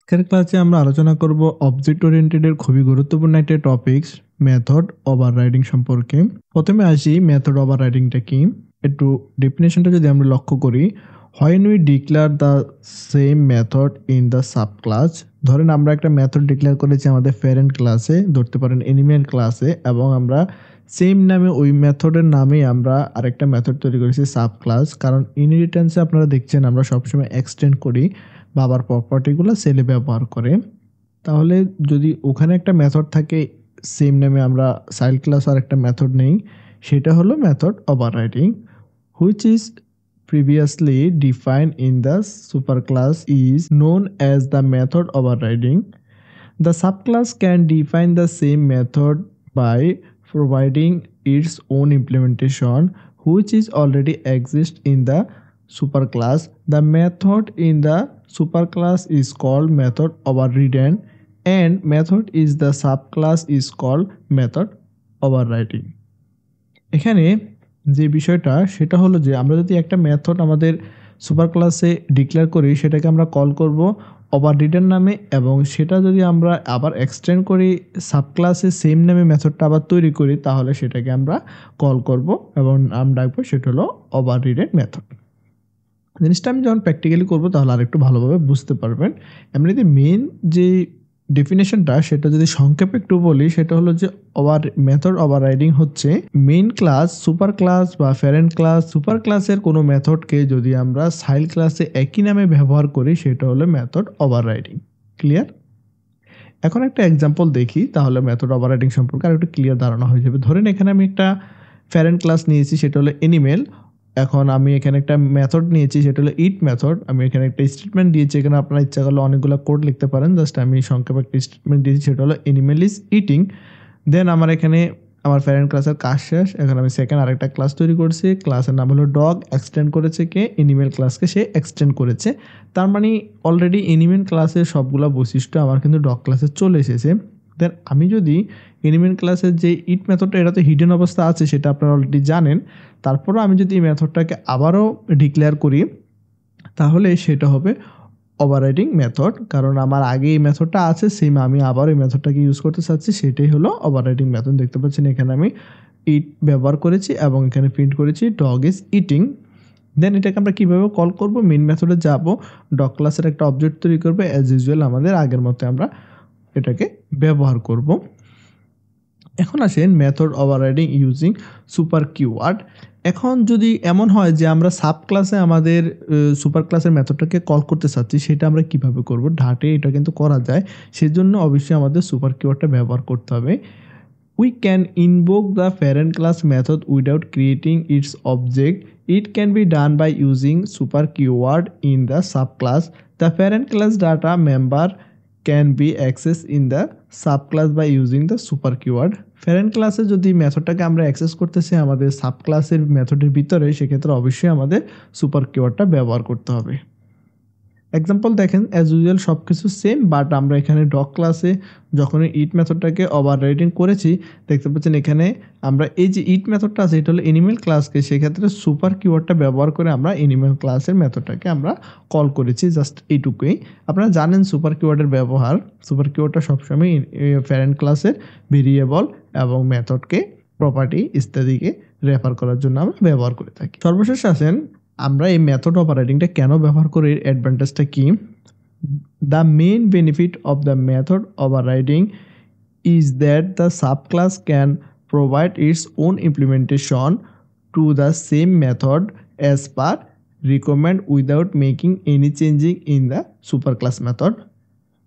আজকের ক্লাসে আমরা আলোচনা করব অবজেক্ট ওরিয়েন্টেড এর খুবই গুরুত্বপূর্ণ একটা টপিকস মেথড ওভাররাইডিং সম্পর্কে। প্রথমে আসি মেথড ওভাররাইডিংটা কি। একটু ডেফিনেশনটা যদি আমরা লক্ষ্য করি, when we declare the same method in the sub class. ধরেন আমরা একটা মেথড ডিক্লেয়ার করেছি আমাদের প্যারেন্ট ক্লাসে, ধরতে পারেন এনিমেল ক্লাসে, এবং আমরা সেম নামে ওই মেথডের নামেই আমরা আরেকটা মেথড তৈরি করেছি সাব ক্লাস। কারণ ইনহেরিটেন্সে আপনারা দেখছেন আমরা সবসময় এক্সটেন্ড করি বাবার প্রপার্টিগুলো সেলে ব্যবহার করে। তাহলে যদি ওখানে একটা মেথড থাকে সেম নেমে, আমরা চাইল্ড ক্লাস আর একটা মেথড নেই, সেটা হলো method overriding, which is previously defined in the superclass is known as the method overriding. The subclass can define the same method by providing its own implementation which is already exist in the superclass. The method in the superclass is called method overridden and method is the subclass is called method overriding. এখানে যে বিষয়টা সেটা হলো যে আমরা যদি একটা method আমাদের সুপার ক্লাসে ডিক্লেয়ার করি সেটাকে আমরা কল করব ওভাররিডেন নামে, এবং সেটা যদি আমরা আবার এক্সটেন্ড করি সাব ক্লাসে সেম নামে মেথডটা আবার তৈরি করি, তাহলে সেটাকে আমরা কল করব এবং নাম ডাকবো, সেটা হলো ওভাররিডেন মেথড। জিনিসটা আমি যখন প্র্যাকটিক্যালি করবো তাহলে আরেকটু ভালোভাবে বুঝতে পারবেন। এমনিতে মেইন যে ডেফিনেশনটা সেটা যদি সংক্ষেপে একটু বলি, সেটা হলো যে মেথড ওভাররাইডিং হচ্ছে মেইন ক্লাস, সুপার ক্লাস বা প্যারেন্ট ক্লাস, সুপার ক্লাসের কোনো মেথডকে যদি আমরা চাইল্ড ক্লাসে একই নামে ব্যবহার করি সেটা হলো মেথড ওভাররাইডিং। ক্লিয়ার? এখন একটা এক্সাম্পল দেখি, তাহলে মেথড ওভাররাইডিং সম্পর্কে আর একটু ক্লিয়ার ধারণা হয়ে যাবে। ধরেন এখানে আমি একটা প্যারেন্ট ক্লাস নিয়েছি, সেটা হলো এনিমেল। এখন আমি এখানে একটা মেথড নিয়েছি, সেটা হলো ইট মেথড। আমি এখানে একটা স্টেটমেন্ট দিয়েছি, এখানে আপনারা ইচ্ছা করলে অনেকগুলো কোড লিখতে পারেন, জাস্ট আমি সংক্ষেপে একটা স্টেটমেন্ট দিয়েছি, সেটা হলো এনিমেল ইজ ইটিং। দেন আমার এখানে আমার প্যারেন্ট ক্লাসের কাজ শেষ। এখন আমি সেকেন্ড আরেকটা ক্লাস তৈরি করছি, ক্লাসের নাম হলো ডগ। এক্সটেন্ড করেছে কে? এনিমেল ক্লাসকে সে এক্সটেন্ড করেছে। তার মানে অলরেডি এনিমেল ক্লাসের সবগুলো বৈশিষ্ট্য আমার কিন্তু ডগ ক্লাসে চলে এসেছে। দেন আমি যদি এনিমেল ক্লাসের যে ইট মেথডটা, এটা তো হিডেন অবস্থা আছে, সেটা আপনারা অলরেডি জানেন। তারপরও আমি যদি এই মেথডটাকে আবারও ডিক্লেয়ার করি তাহলে সেটা হবে ওভাররাইডিং মেথড, কারণ আমার আগে এই মেথডটা আছে সেম, আমি আবার এই মেথডটাকে ইউজ করতে চাচ্ছি, সেটাই হলো ওভাররাইডিং মেথড। দেখতে পাচ্ছেন এখানে আমি ইট ব্যবহার করেছি এবং এখানে প্রিন্ট করেছি ডগ ইজ ইটিং। দেন এটাকে আমরা কীভাবে কল করব? মেইন মেথডে যাব, ডগ ক্লাসের একটা অবজেক্ট তৈরি করবে, অ্যাজ ইউজুয়াল আমাদের আগের মতো আমরা এটাকে ব্যবহার করব। এখন আসেন method overriding using super keyword. এখন যদি এমন হয় যে আমরা সাব ক্লাসে আমাদের সুপার ক্লাসের মেথডটাকে কল করতে চাচ্ছি, সেটা আমরা কিভাবে করব? ডাটে এটা কিন্তু করা যায়, সেজন্য অবশ্যই আমাদের সুপার কিওয়ার্ডটা ব্যবহার করতে হবে। We can invoke the parent class method without creating its object. It can be done by using super keyword in the subclass. The parent class data member can be accessed in the subclass by using the super keyword. Parent ক্লাসে যদি মেথডটাকে আমরা access করতেছি আমাদের sub ক্লাসের মেথডের ভিতরে, সেক্ষেত্রে অবশ্যই আমাদের সুপার কিওয়ার্ডটা ব্যবহার করতে হবে। এক্সাম্পল দেখেন, অ্যাজ ইউজুয়াল সব কিছু সেম, বাট আমরা এখানে ডগ ক্লাসে যখন ইট মেথডটাকে ওভাররাইডিং করেছি, দেখতে পাচ্ছেন এখানে আমরা এই যে ইট মেথডটা আছে এটা হলো এনিমেল ক্লাসকে, সেক্ষেত্রে সুপার কিওয়ার্ডটা ব্যবহার করে আমরা এনিমেল ক্লাসের মেথডটাকে আমরা কল করেছি, জাস্ট এইটুকুই। আপনারা জানেন সুপার কিওয়ার্ডের ব্যবহার, সুপার কিওয়ার্ডটা সবসময় প্যারেন্ট ক্লাসের ভেরিয়েবল এবং মেথডকে, প্রপার্টি ইত্যাদিকে রেফার করার জন্য আমরা ব্যবহার করে থাকি। সর্বশেষ আসেন আমরা এই মেথড ওভাররাইডিংটা কেন ব্যবহার করি, অ্যাডভান্টেজটা কি? The main benefit of the method overriding is that the subclass can provide its own implementation to the same method as per recommend without making any changing in the super class method.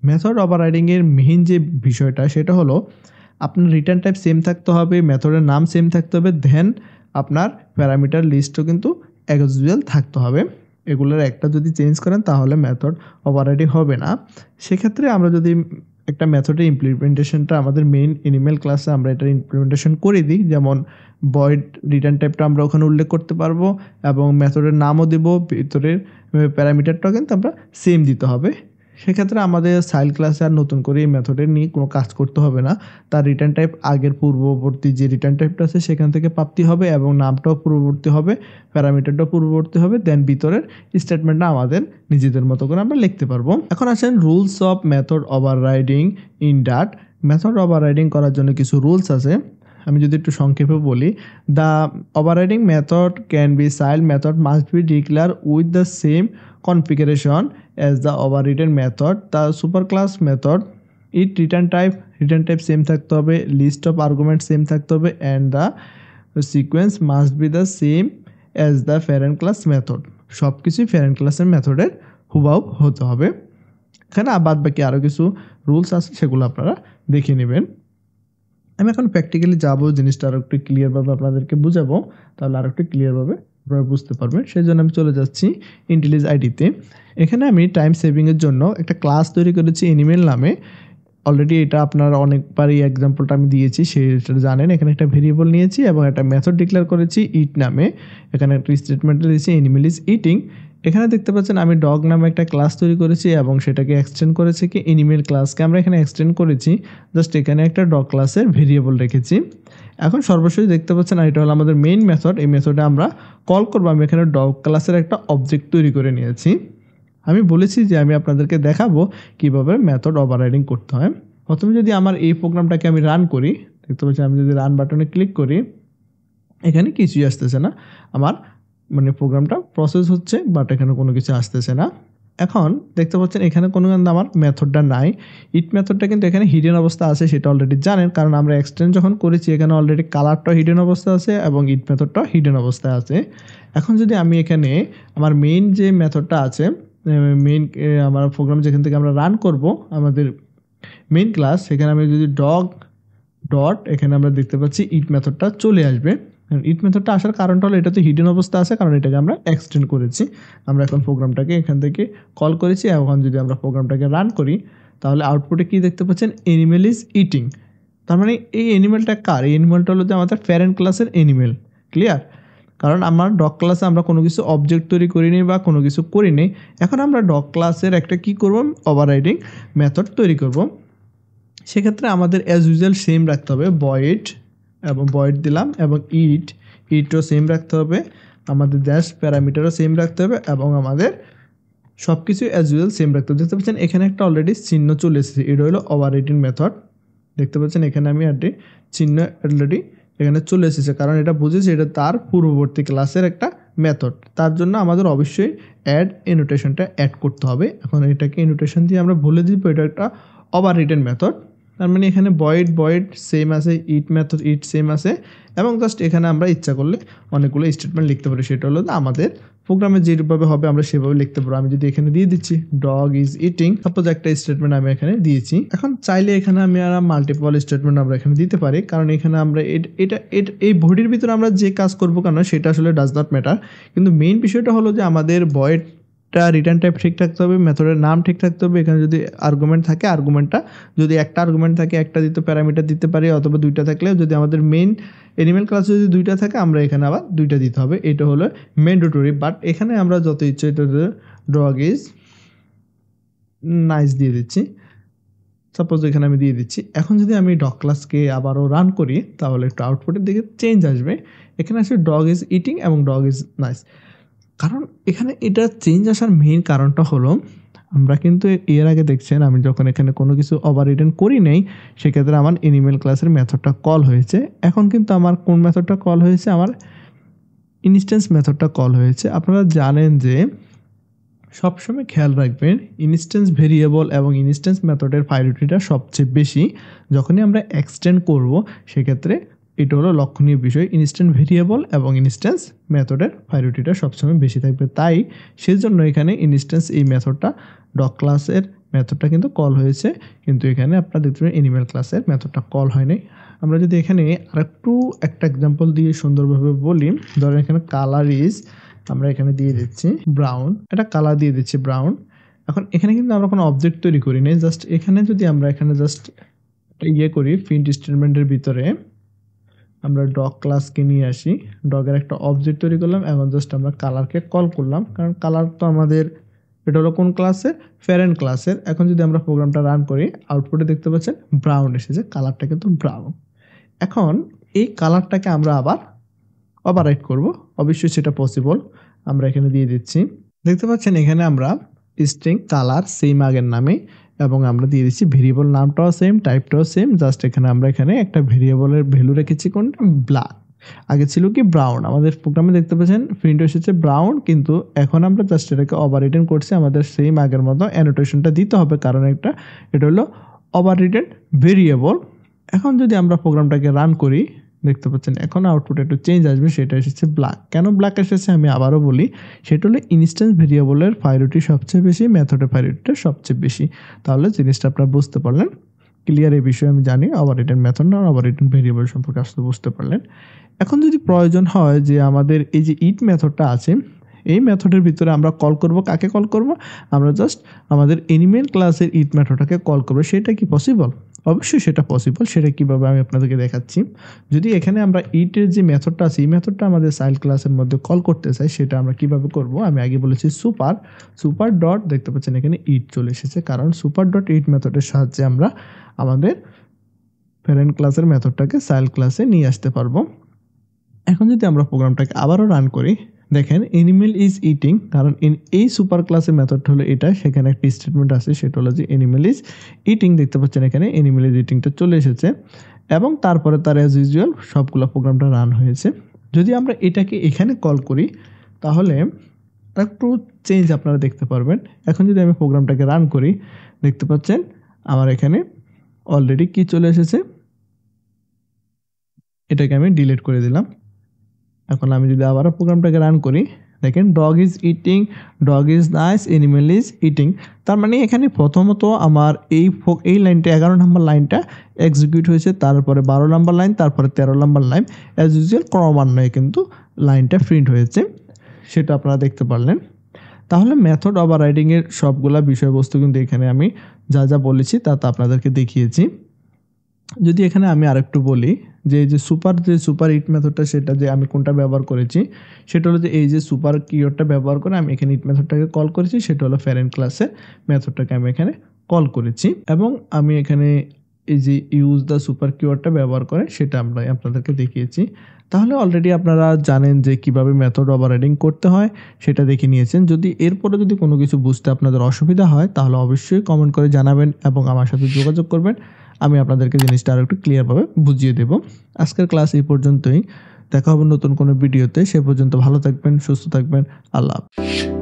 Method ওভাররাইডিংয়ের main যে বিষয়টা সেটা হলো আপনার return type same থাকতে হবে, মেথডের নাম সেম থাকতে হবে, দেন আপনার প্যারামিটার লিস্টও কিন্তু অ্যাজ ইউজুয়াল থাকতে হবে। এগুলোর একটা যদি চেঞ্জ করেন তাহলে মেথড ওভাররাইডিং হবে না। সেক্ষেত্রে আমরা যদি একটা মেথডের ইমপ্লিমেন্টেশনটা আমাদের মেইন এনিমেল ক্লাসে আমরা এটার ইমপ্লিমেন্টেশন করে দিই, যেমন ভয়েড রিটার্ন টাইপটা আমরা ওখানে উল্লেখ করতে পারবো এবং মেথডের নামও দেব, ভিতরের প্যারামিটারটাও কিন্তু আমরা সেম দিতে হবে। সেক্ষেত্রে আমাদের চাইল্ড ক্লাসে আর নতুন করে এই মেথডে নিয়ে কোনো কাজ করতে হবে না। তার রিটার্ন টাইপ আগের পূর্ববর্তী যে রিটার্ন টাইপটা আছে সেখান থেকে প্রাপ্তি হবে এবং নামটাও পূর্ববর্তী হবে, প্যারামিটারটাও পূর্ববর্তী হবে, দেন ভিতরের স্টেটমেন্টটা আমাদের নিজেদের মতো করে আমরা লিখতে পারবো। এখন আসেন rules of method overriding in ডাট। মেথড ওভাররাইডিং করার জন্য কিছু রুলস আছে, আমি যদি একটু সংক্ষেপে বলি। The overriding method can be child method must be declare with the same configuration as the overridden method. The superclass method, it return type same থাকতে হবে, list of arguments same থাকতে হবে, and the sequence must be the same as the parent class method. সব কিছুই parent classের মেথডের হুবহু হতে হবে। এখানে বাদ বাকি আরও কিছু রুলস আছে, সেগুলো আপনারা দেখে নেবেন। আমি এখন প্র্যাকটিক্যালি যাবো, জিনিসটা আরও একটু ক্লিয়ারভাবে আপনাদেরকে বুঝাবো, তাহলে আরও একটু ক্লিয়ারভাবে আপনারা বুঝতে পারবেন। সেই জন্য আমি চলে যাচ্ছি ইন্টেলিজ আইডিতে। এখানে আমি টাইম সেভিংয়ের জন্য একটা ক্লাস তৈরি করেছি এনিমেল নামে। অলরেডি এটা আপনারা অনেকবারই এক্সাম্পলটা আমি দিয়েছি, সেটা জানেন। এখানে একটা ভেরিয়েবল নিয়েছি এবং একটা মেথড ডিক্লেয়ার করেছি ইট নামে। এখানে একটা স্টেটমেন্ট দিয়েছি এনিমেল ইজ ইটিং। এখানে দেখতে পাচ্ছেন আমি ডগ নামে একটা ক্লাস তৈরি করেছি এবং সেটাকে এক্সটেন্ড করেছি কি এনিমেল ক্লাসকে আমরা এখানে এক্সটেন্ড করেছি। জাস্ট এখানে একটা ডগ ক্লাসের ভেরিয়েবল রেখেছি। এখন সর্বশেষ দেখতে পাচ্ছেন এটা হলো আমাদের মেইন মেথড। এই মেথডে আমরা কল করবো। আমি এখানে ডগ ক্লাসের একটা অবজেক্ট তৈরি করে নিয়েছি। আমি বলেছি যে আমি আপনাদেরকে দেখাবো কিভাবে মেথড ওভাররাইডিং করতে হয়। প্রথমে যদি আমার এই প্রোগ্রামটাকে আমি রান করি, দেখতে পাচ্ছি আমি যদি রান বাটনে ক্লিক করি, এখানে কিছুই আসতেছে না। আমার মানে প্রোগ্রামটা প্রসেস হচ্ছে, বাট এখানে কোনো কিছু আসতেছে না। এখন দেখতে পাচ্ছেন এখানে কোনো আমার মেথডটা নাই। ইট মেথডটা কিন্তু এখানে হিডেন অবস্থা আছে, সেটা অলরেডি জানেন, কারণ আমরা এক্সটেন্ড যখন করেছি এখানে অলরেডি কালারটা হিডেন অবস্থা আছে এবং ইট মেথডটা হিডেন অবস্থায় আছে। এখন যদি আমি এখানে আমার মেইন যে মেথডটা আছে, মেইন আমার প্রোগ্রাম যেখান থেকে আমরা রান করব আমাদের মেইন ক্লাস, সেখানে আমি যদি ডট এখানে আমরা দেখতে পাচ্ছি ইট মেথডটা চলে আসবে। ইট মেথডটা আসার কারণটা হলো এটা তো হিডেন অবস্থা আছে, কারণ এটাকে আমরা এক্সটেন্ড করেছি। আমরা এখন প্রোগ্রামটাকে এখান থেকে কল করেছি। এখন যদি আমরা প্রোগ্রামটাকে রান করি তাহলে আউটপুটে কি দেখতে পাচ্ছেন, এনিমেল ইজ ইটিং। তার মানে এই এনিমেলটা কার? এই এনিমেলটা হলো যে আমাদের প্যারেন্ট ক্লাসের এনিমেল। ক্লিয়ার? কারণ আমার ডগ ক্লাসে আমরা কোনো কিছু অবজেক্ট তৈরি করিনি বা কোনো কিছু করিনি। এখন আমরা ডগ ক্লাসের একটা কি করব, ওভাররাইডিং মেথড তৈরি করব। সেক্ষেত্রে আমাদের অ্যাজ ইউজুয়াল সেম রাখতে হবে, ভয়েড এবং ভয়েড দিলাম এবং ইটও সেম রাখতে হবে, আমাদের ড্যাশ প্যারামিটারও সেম রাখতে হবে এবং আমাদের সব কিছু অ্যাজ ইউজুয়াল সেম রাখতে হবে। দেখতে পাচ্ছেন এখানে একটা অলরেডি চিহ্ন চলে এসেছে, এটা হলো ওভাররাইডিং মেথড। দেখতে পাচ্ছেন এখানে আমি একটি চিহ্ন অলরেডি এখানে চলে এসেছে, কারণ এটা বুঝেছি এটা তার পূর্ববর্তী ক্লাসের একটা মেথড। তার জন্য আমাদের অবশ্যই অ্যাড এনোটেশনটা অ্যাড করতে হবে। এখন এটাকে এনোটেশন দিয়ে আমরা বলে দিব এটা একটা ওভাররিটেন মেথড। তার মানে এখানে ভয়েড সেম আছে, ইট মেথড ইট সেম আছে এবং জাস্ট এখানে আমরা ইচ্ছা করলে অনেকগুলো স্টেটমেন্ট লিখতে পারি। সেটা হলো আমাদের প্রোগ্রামে যেভাবে হবে আমরা সেভাবে লিখতে পারবো। আমি যদি এখানে দিয়ে দিচ্ছি ডগ ইজ ইটিং, সাপোজ একটা স্টেটমেন্ট আমি এখানে দিয়েছি। এখন চাইলে এখানে আমি আর মাল্টিপল স্টেটমেন্ট আমরা এখানে দিতে পারি, কারণ এখানে আমরা এটা এই বডির ভিতরে আমরা যে কাজ করবো কেন সেটা আসলে ডাজ নট ম্যাটার। কিন্তু মেইন বিষয়টা হলো যে আমাদের ভয়েডটা রিটার্ন টাইপ ঠিক থাকতে হবে, মেথডের নাম ঠিক থাকতে হবে। এখানে যদি আর্গুমেন্ট থাকে, আর্গুমেন্টটা যদি একটা আর্গুমেন্ট থাকে একটা দিতে প্যারামিটার দিতে পারি, অথবা দুইটা থাকলে, যদি আমাদের মেইন এনিমেল ক্লাস যদি দুইটা থাকে আমরা এখানে আবার দুইটা দিতে হবে। এটা হলো ম্যান্ডেটরি। বাট এখানে আমরা যত ইচ্ছে এটা ডগ ইজ নাইস দিয়ে দিচ্ছি, সাপোজ এখানে আমি দিয়ে দিচ্ছি। এখন যদি আমি ডগ ক্লাসকে আবারও রান করি তাহলে একটু আউটপুটের দিকে চেঞ্জ আসবে। এখানে আসলে ডগ ইজ ইটিং এবং ডগ ইজ নাইস। কারণ এখানে এটা চেঞ্জ আসার মেইন কারণটা হলো আমরা কিন্তু এর আগে দেখছেন আমি যখন এখানে কোনো কিছু ওভাররিটেন করি নেই সেক্ষেত্রে আমার এনিমেল ক্লাসের মেথডটা কল হয়েছে। এখন কিন্তু আমার কোন মেথডটা কল হয়েছে, আমার ইনস্ট্যান্স মেথডটা কল হয়েছে। আপনারা জানেন যে সবসময় খেয়াল রাখবেন ইনস্ট্যান্স ভেরিয়েবল এবং ইনস্ট্যান্স মেথডের প্রায়োরিটিটা সবচেয়ে বেশি। যখনই আমরা এক্সটেন্ড করব সেক্ষেত্রে এটা হলো লক্ষণীয় বিষয়, ইনস্ট্যান্ট ভেরিয়েবল এবং ইনস্ট্যান্স মেথডের প্রায়োরিটিটা সবসময় বেশি থাকবে। তাই সেজন্য এখানে ইনস্ট্যান্স এই মেথডটা ডগ ক্লাসের মেথডটা কিন্তু কল হয়েছে, কিন্তু এখানে আপনারা দেখতে পাবেন এনিমেল ক্লাসের মেথডটা কল হয়নি। আমরা যদি এখানে আরেকটু একটা এক্সাম্পল দিয়ে সুন্দরভাবে বলি, ধরেন এখানে কালার ইজ আমরা এখানে দিয়ে দিচ্ছি ব্রাউন, এটা কালার দিয়ে দিচ্ছি ব্রাউন। এখন এখানে কিন্তু আমরা কোনো অবজেক্ট তৈরি করি নাই, জাস্ট এখানে যদি আমরা এখানে জাস্ট করি প্রিন্ট স্টেটমেন্টের ভিতরে আমরা ডগ ক্লাসকে নিয়ে আসি, ডগের একটা অবজেক্ট তৈরি করলাম এবং জাস্ট আমরা কালারকে কল করলাম, কারণ কালার তো আমাদের এটা হলো কোন ক্লাসের, প্যারেন্ট ক্লাসের। এখন যদি আমরা প্রোগ্রামটা রান করি, আউটপুটে দেখতে পাচ্ছেন ব্রাউন এসেছে, কালারটা কিন্তু ব্রাউন। এখন এই কালারটাকে আমরা আবার ওভাররাইট করব, অবশ্যই সেটা পসিবল। আমরা এখানে দিয়ে দিচ্ছি, দেখতে পাচ্ছেন এখানে আমরা স্ট্রিং কালার সেম আগের নামে, এবং আমরা দিয়ে দিচ্ছি ভেরিয়েবল নামটাও সেম, টাইপটাও সেম। জাস্ট এখানে আমরা একটা ভেরিয়েবলের ভ্যালু রেখেছি কোনটা, ব্ল্যাক। আগে ছিল কি ব্রাউন, আমাদের প্রোগ্রামে দেখতে পাচ্ছেন প্রিন্ট এসেছে ব্রাউন, কিন্তু এখন আমরা জাস্ট এটাকে ওভাররিটেন করছি। আমাদের সেম আগের মতো অ্যানোটেশনটা দিতে হবে, কারণ এটা হলো ওভাররিটেন ভেরিয়েবল। এখন যদি আমরা প্রোগ্রামটাকে রান করি, দেখতে পাচ্ছেন এখন আউটপুটে একটু চেঞ্জ আসবে, সেটা এসেছে ব্ল্যাক। কেন ব্ল্যাক এসেছে আমি আবারও বলি, সেটা হলো ইনস্ট্যান্স ভেরিয়েবলের প্রায়োরিটি সবচেয়ে বেশি, মেথডের প্রায়োরিটিটা সবচেয়ে বেশি। তাহলে জিনিসটা আপনারা বুঝতে পারলেন, ক্লিয়ার এই বিষয়ে আমি জানি। ওভাররিটেন মেথড না ওভাররিটেন ভেরিয়েবল সম্পর্কে আসলে বুঝতে পারলেন। এখন যদি প্রয়োজন হয় যে আমাদের এই যে ইট মেথডটা আছে, এই মেথডের ভিতরে আমরা কল করব, কাকে কল করব, আমরা জাস্ট আমাদের এনিমেল ক্লাসের ইট মেথডটাকে কল করব। সেটা কি পসিবল? অবশ্যই সেটা পসিবল। সেটা কীভাবে আমি আপনাদেরকে দেখাচ্ছি। যদি এখানে আমরা ইটের যে মেথডটা আছে, এই মেথডটা আমাদের চাইল্ড ক্লাসের মধ্যে কল করতে চাই, সেটা আমরা কিভাবে করব, আমি আগে বলেছি সুপার ডট, দেখতে পাচ্ছেন এখানে ইট চলে এসেছে, কারণ সুপার ডট ইট মেথডের সাহায্যে আমরা আমাদের প্যারেন্ট ক্লাসের মেথডটাকে চাইল্ড ক্লাসে নিয়ে আসতে পারবো। এখন যদি আমরা প্রোগ্রামটাকে আবারও রান করি, দেখেন এনিমেল ইজ ইটিং, কারণ এই সুপার ক্লাসের মেথডটা হলো এটা, সেখানে একটা স্টেটমেন্ট আছে, সেটা হলো যে এনিমেল ইজ ইটিং। দেখতে পাচ্ছেন এখানে এনিমেল ইজ ইটিংটা চলে এসেছে, এবং তারপরে তার অ্যাজ ইউজুয়াল সবগুলো প্রোগ্রামটা রান হয়েছে। যদি আমরা এটাকে এখানে কল করি, তাহলে একটু চেঞ্জ আপনারা দেখতে পারবেন। এখন যদি আমি প্রোগ্রামটাকে রান করি, দেখতে পাচ্ছেন আমার এখানে অলরেডি কি চলে এসেছে, এটাকে আমি ডিলিট করে দিলাম। এখন আমি যদি আবারও প্রোগ্রামটাকে রান করি, দেখেন dog is eating, dog is nice, animal is eating. তার মানে এখানে প্রথমত আমার এই লাইনটা 11 নম্বর লাইনটা এক্সিকিউট হয়েছে, তারপরে 12 নম্বর লাইন, তারপরে 13 নম্বর লাইন, অ্যাজ ইউজুয়াল ক্রমান্বয়ে কিন্তু লাইনটা প্রিন্ট হয়েছে, সেটা আপনারা দেখতে পারলেন। তাহলে মেথড ওভাররাইডিংয়ের সবগুলা বিষয়বস্তু কিন্তু এখানে আমি যা যা বলেছি তা আপনাদেরকে দেখিয়েছি। যদি এখানে আমি আরেকটু বলি যে সুপার ইট মেথডটা, সেটা যে আমি কোনটা ব্যবহার করেছি, সেটা হলো যে এই যে সুপার কিওয়ার্ডটা ব্যবহার করে আমি এখানে ইট মেথডটাকে কল করেছি, সেটা হলো প্যারেন্ট ক্লাসের মেথডটাকে আমি এখানে কল করেছি, এবং আমি এখানে এই যে ইউজ দ্য সুপার কিওয়ার্ডটা ব্যবহার করে সেটা আমরা আপনাদেরকে দেখিয়েছি। তাহলে অলরেডি আপনারা জানেন যে কিভাবে মেথড ওভাররাইডিং করতে হয়, সেটা দেখে নিয়েছেন। যদি এরপরে যদি কোনো কিছু বুঝতে আপনাদের অসুবিধা হয়, তাহলে অবশ্যই কমেন্ট করে জানাবেন এবং আমার সাথে যোগাযোগ করবেন। আমি আপনাদেরকে জিনিসটা আরও একটু ক্লিয়ারভাবে বুঝিয়ে দেব। আজকের ক্লাস এই পর্যন্তই, দেখা হবে নতুন কোনো ভিডিওতে। সে পর্যন্ত ভালো থাকবেন, সুস্থ থাকবেন। আল্লাহ হাফেজ।